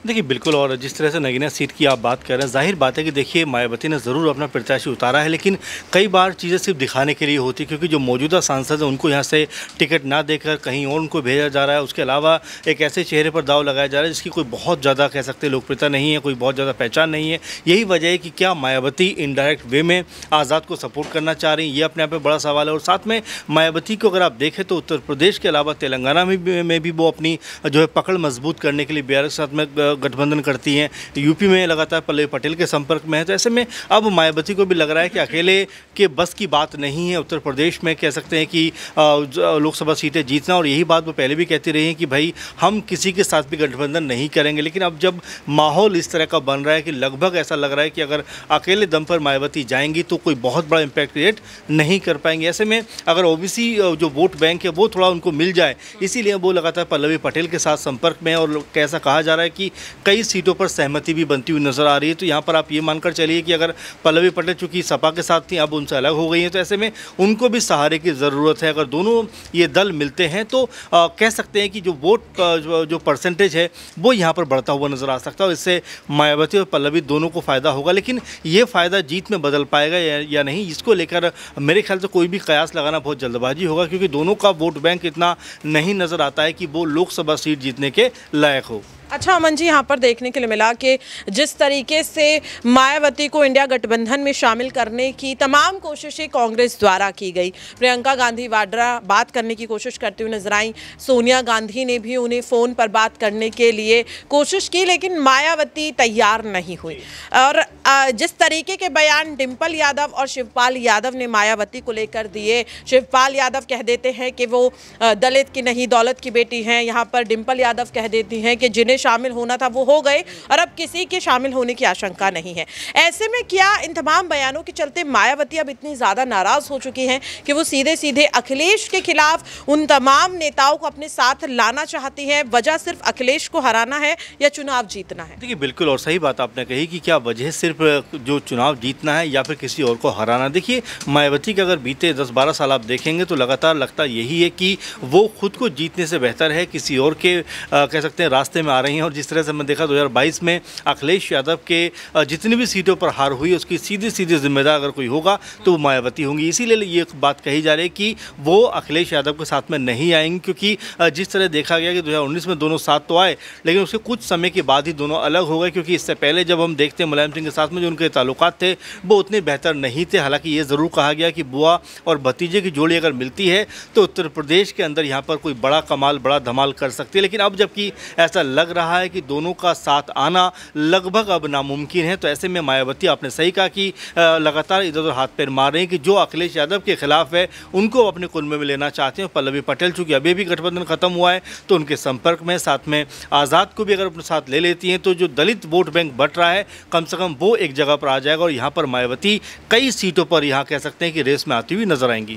देखिए बिल्कुल, और जिस तरह से नगीना सीट की आप बात कर रहे हैं, ज़ाहिर बात है कि देखिए मायावती ने ज़रूर अपना प्रत्याशी उतारा है, लेकिन कई बार चीज़ें सिर्फ दिखाने के लिए होती है, क्योंकि जो मौजूदा सांसद हैं उनको यहाँ से टिकट ना देकर कहीं और उनको भेजा जा रहा है। उसके अलावा एक ऐसे चेहरे पर दाव लगाया जा रहा है जिसकी कोई बहुत ज़्यादा कह सकते हैं लोकप्रियता नहीं है, कोई बहुत ज़्यादा पहचान नहीं है। यही वजह है कि क्या मायावती इनडायरेक्ट वे में आज़ाद को सपोर्ट करना चाह रही हैं, ये अपने आप में बड़ा सवाल है। और साथ में मायावती को अगर आप देखें तो उत्तर प्रदेश के अलावा तेलंगाना में भी वो अपनी जो है पकड़ मजबूत करने के लिए बिहार के साथ में गठबंधन करती हैं। यूपी में लगातार पल्लवी पटेल के संपर्क में है, तो ऐसे में अब मायावती को भी लग रहा है कि अकेले के बस की बात नहीं है उत्तर प्रदेश में कह सकते हैं कि लोकसभा सीटें जीतना। और यही बात वो पहले भी कहती रही हैं कि भाई हम किसी के साथ भी गठबंधन नहीं करेंगे। लेकिन अब जब माहौल इस तरह का बन रहा है कि लगभग ऐसा लग रहा है कि अगर अकेले दम पर मायावती जाएंगी तो कोई बहुत बड़ा इम्पैक्ट क्रिएट नहीं कर पाएंगे। ऐसे में अगर ओबीसी जो वोट बैंक है वो थोड़ा उनको मिल जाए, इसीलिए वो लगातार पल्लवी पटेल के साथ संपर्क में है। और कैसा कहा जा रहा है कि कई सीटों पर सहमति भी बनती हुई नजर आ रही है। तो यहाँ पर आप ये मानकर चलिए कि अगर पल्लवी पटेल चूंकि सपा के साथ थी, अब उनसे अलग हो गई हैं, तो ऐसे में उनको भी सहारे की ज़रूरत है। अगर दोनों ये दल मिलते हैं तो कह सकते हैं कि जो वोट जो परसेंटेज है वो यहाँ पर बढ़ता हुआ नजर आ सकता है, और इससे मायावती और पल्लवी दोनों को फ़ायदा होगा। लेकिन ये फ़ायदा जीत में बदल पाएगा या नहीं, इसको लेकर मेरे ख्याल से कोई भी कयास लगाना बहुत जल्दबाजी होगा, क्योंकि दोनों का वोट बैंक इतना नहीं नज़र आता है कि वो लोकसभा सीट जीतने के लायक हो। अच्छा अमन जी, यहाँ पर देखने के लिए मिला कि जिस तरीके से मायावती को इंडिया गठबंधन में शामिल करने की तमाम कोशिशें कांग्रेस द्वारा की गई, प्रियंका गांधी वाड्रा बात करने की कोशिश करती हुई नजर आई, सोनिया गांधी ने भी उन्हें फ़ोन पर बात करने के लिए कोशिश की, लेकिन मायावती तैयार नहीं हुई। और जिस तरीके के बयान डिम्पल यादव और शिवपाल यादव ने मायावती को लेकर दिए, शिवपाल यादव कह देते हैं कि वो दलित की नहीं दौलत की बेटी हैं, यहाँ पर डिम्पल यादव कह देती हैं कि जिन्हें शामिल होना था वो हो गए और अब किसी के शामिल होने की आशंका नहीं है। ऐसे में क्या इन तमाम बयानों के चलते मायावती अब इतनी ज़्यादा नाराज़ हो चुकी हैं कि वो सीधे सीधे अखिलेश के खिलाफ उन तमाम नेताओं को अपने साथ लाना चाहती हैं? वजह सिर्फ अखिलेश को हराना है या चुनाव जीतना है? देखिए बिल्कुल, और सही बात आपने कही कि क्या वजह सिर्फ जो चुनाव जीतना है या फिर किसी और को हराना। देखिए मायावती के अगर बीते 10-12 साल आप देखेंगे तो लगातार लगता यही है कि वो खुद को जीतने से बेहतर है किसी और के कह सकते हैं रास्ते में आ रही हैं। और जिस तरह से मैं देखा 2022 में अखिलेश यादव के जितनी भी सीटों पर हार हुई उसकी सीधी जिम्मेदार अगर कोई होगा तो वो मायावती होंगी। इसीलिए ये बात कही जा रही है कि वो अखिलेश यादव के साथ में नहीं आएंगे, क्योंकि जिस तरह देखा गया कि 2019 में दोनों साथ तो आए, लेकिन उसके कुछ समय के बाद ही दोनों अलग हो गए। क्योंकि इससे पहले जब हम देखते हैं मुलायम सिंह के साथ में जो उनके ताल्लुकात थे वो उतने बेहतर नहीं थे। हालांकि ये ज़रूर कहा गया कि बुआ और भतीजे की जोड़ी अगर मिलती है तो उत्तर प्रदेश के अंदर यहाँ पर कोई बड़ा कमाल बड़ा धमाल कर सकती है। लेकिन अब जबकि ऐसा लग रहा है कि दोनों का साथ आना लगभग अब नामुमकिन है, तो ऐसे में मायावती आपने सही कहा कि लगातार इधर उधर हाथ पैर मार रहे हैं कि जो अखिलेश यादव के खिलाफ है उनको अपने कुनबे में लेना चाहते हैं। पल्लवी पटेल चूंकि अभी भी गठबंधन खत्म हुआ है तो उनके संपर्क में, साथ में आज़ाद को भी अगर अपने साथ ले लेती हैं तो जो दलित वोट बैंक बट रहा है कम से कम वो एक जगह पर आ जाएगा। और यहाँ पर मायावती कई सीटों पर यहाँ कह सकते हैं कि रेस में आती हुई नजर आएंगी।